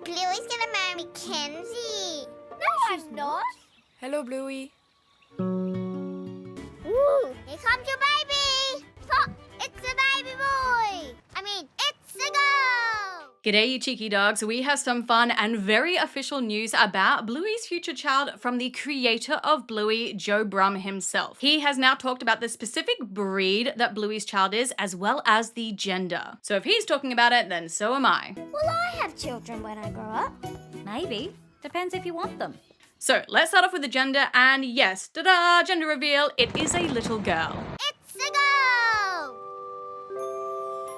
Bluey's gonna marry Mackenzie. No, I'm not. Hello, Bluey. Ooh, here comes your baby. Pop, it's a baby boy. It's a girl. G'day, you cheeky dogs. We have some fun and very official news about Bluey's future child from the creator of Bluey, Joe Brumm himself. He has now talked about the specific breed that Bluey's child is, as well as the gender. So if he's talking about it, then so am I. Will I have children when I grow up? Maybe. Depends if you want them. So let's start off with the gender, and yes, ta-da, gender reveal, it is a little girl. It's a girl.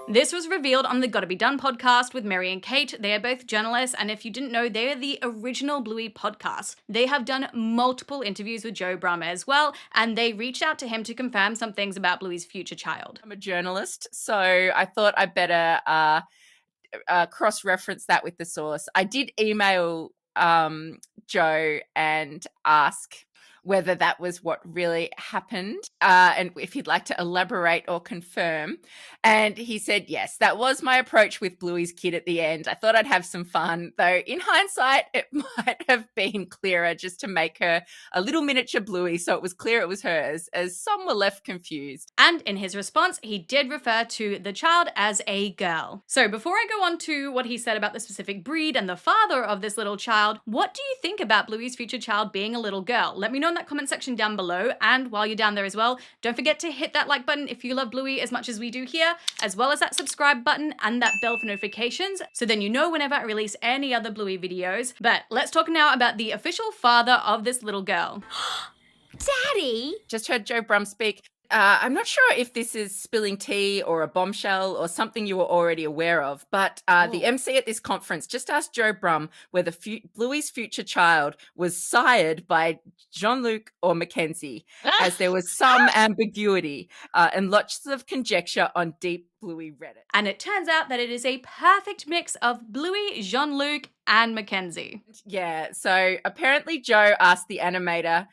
This was revealed on the Gotta Be Done podcast with Mary and Kate. They are both journalists, and if you didn't know, they are the original Bluey podcast. They have done multiple interviews with Joe Brumm as well, and they reached out to him to confirm some things about Bluey's future child. I'm a journalist, so I thought I'd better cross-reference that with the source. I did email Joe and ask whether that was what really happened and if he'd like to elaborate or confirm. And he said, yes, that was my approach with Bluey's kid at the end. I thought I'd have some fun, though in hindsight, it might have been clearer just to make her a little miniature Bluey so it was clear it was hers, as some were left confused. And in his response, he did refer to the child as a girl. So before I go on to what he said about the specific breed and the father of this little child, what do you think about Bluey's future child being a little girl? Let me know in that comment section down below, and while you're down there as well, don't forget to hit that like button if you love Bluey as much as we do here, as well as that subscribe button and that bell for notifications, so then you know whenever I release any other Bluey videos. But let's talk now about the official father of this little girl. Daddy? Just heard Joe Brumm speak. I'm not sure if this is spilling tea or a bombshell or something you were already aware of, but the MC at this conference just asked Joe Brumm whether Bluey's future child was sired by Jean Luc or Mackenzie, as there was some ambiguity and lots of conjecture on deep Bluey Reddit. And it turns out that it is a perfect mix of Bluey, Jean Luc, and Mackenzie. Yeah, so apparently Joe asked the animator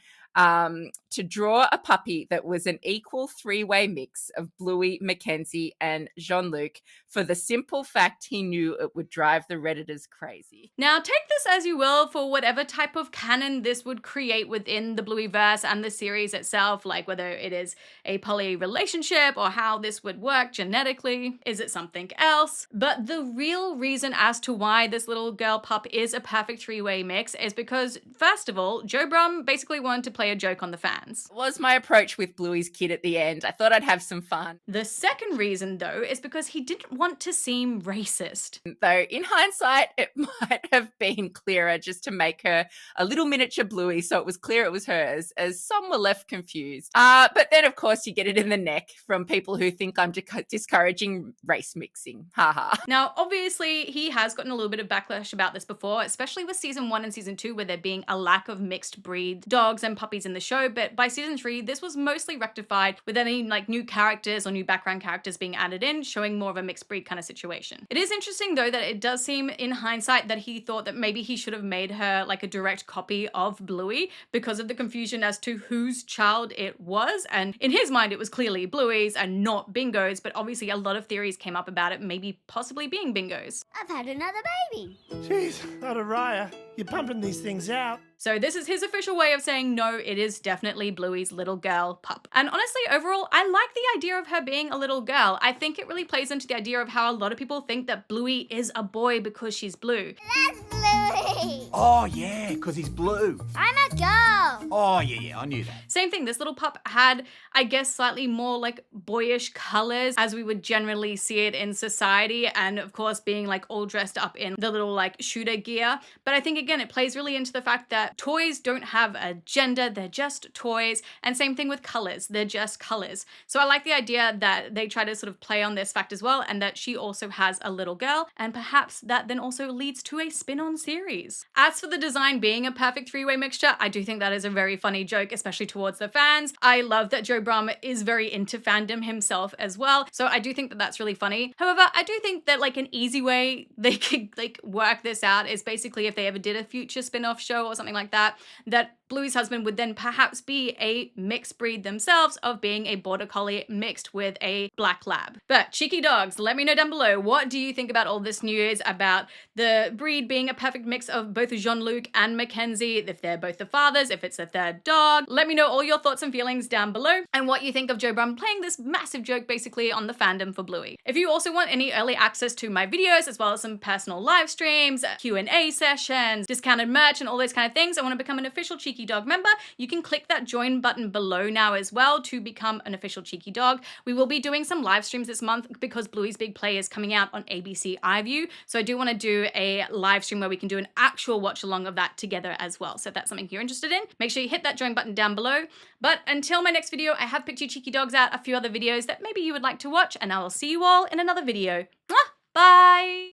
to draw a puppy that was an equal three-way mix of Bluey, Mackenzie, and Jean Luc for the simple fact he knew it would drive the Redditors crazy. Now, take this as you will for whatever type of canon this would create within the Blueyverse and the series itself, like whether it is a poly relationship or how this would work genetically. Is it something else? But the real reason as to why this little girl pup is a perfect three-way mix is because, first of all, Joe Brumm basically wanted to play a joke on the fans. Was my approach with Bluey's kid at the end. I thought I'd have some fun. The second reason, though, is because he didn't want to seem racist. Though in hindsight, it might have been clearer just to make her a little miniature Bluey so it was clear it was hers, as some were left confused. But then, of course, you get it in the neck from people who think I'm discouraging race mixing. Haha. Now, obviously, he has gotten a little bit of backlash about this before, especially with season 1 and season 2, where there being a lack of mixed breed dogs and puppies in the show. But by season 3, this was mostly rectified with any new characters or new background characters being added in, showing more of a mixed breed kind of situation. It is interesting though that it does seem in hindsight that he thought that maybe he should have made her like a direct copy of Bluey because of the confusion as to whose child it was. And in his mind, it was clearly Bluey's and not Bingo's, but obviously a lot of theories came up about it maybe possibly being Bingo's. I've had another baby. Jeez, Raya, you're pumping these things out. So this is his official way of saying, no, it is definitely Bluey's little girl pup. And honestly, overall, I like the idea of her being a little girl. I think it really plays into the idea of how a lot of people think that Bluey is a boy because she's blue. That's Bluey. Oh, yeah, because he's blue. I'm a girl. Oh, yeah, I knew that. Same thing, this little pup had, I guess, slightly more like boyish colors as we would generally see it in society. And of course, being like all dressed up in the little like shooter gear. But I think, again, it plays really into the fact that toys don't have a gender, they're just toys. And same thing with colors, they're just colors. So I like the idea that they try to sort of play on this fact as well, and that she also has a little girl, and perhaps that then also leads to a spin-on series. As for the design being a perfect three-way mixture, I do think that is a very funny joke, especially towards the fans. I love that Joe Brumm is very into fandom himself as well. So I do think that that's really funny. However, I do think that like an easy way they could like work this out is basically if they ever did a future spin-off show or something like that, that Bluey's husband would then perhaps be a mixed breed themselves of being a border collie mixed with a black lab. But cheeky dogs, let me know down below, what do you think about all this news about the breed being a perfect mix of both Jean Luc and Mackenzie, if they're both the fathers, if it's a third dog? Let me know all your thoughts and feelings down below and what you think of Joe Brumm playing this massive joke basically on the fandom for Bluey. If you also want any early access to my videos as well as some personal live streams, Q&A sessions, discounted merch and all those kind of things, I want to become an official Cheeky Dog member, you can click that join button below now as well to become an official Cheeky Dog. We will be doing some live streams this month because Bluey's Big Play is coming out on ABC iView. So I do want to do a live stream where we can do an actual watch along of that together as well. So if that's something you're interested in, make sure you hit that join button down below. But until my next video, I have picked you cheeky dogs out a few other videos that maybe you would like to watch, and I will see you all in another video. Bye!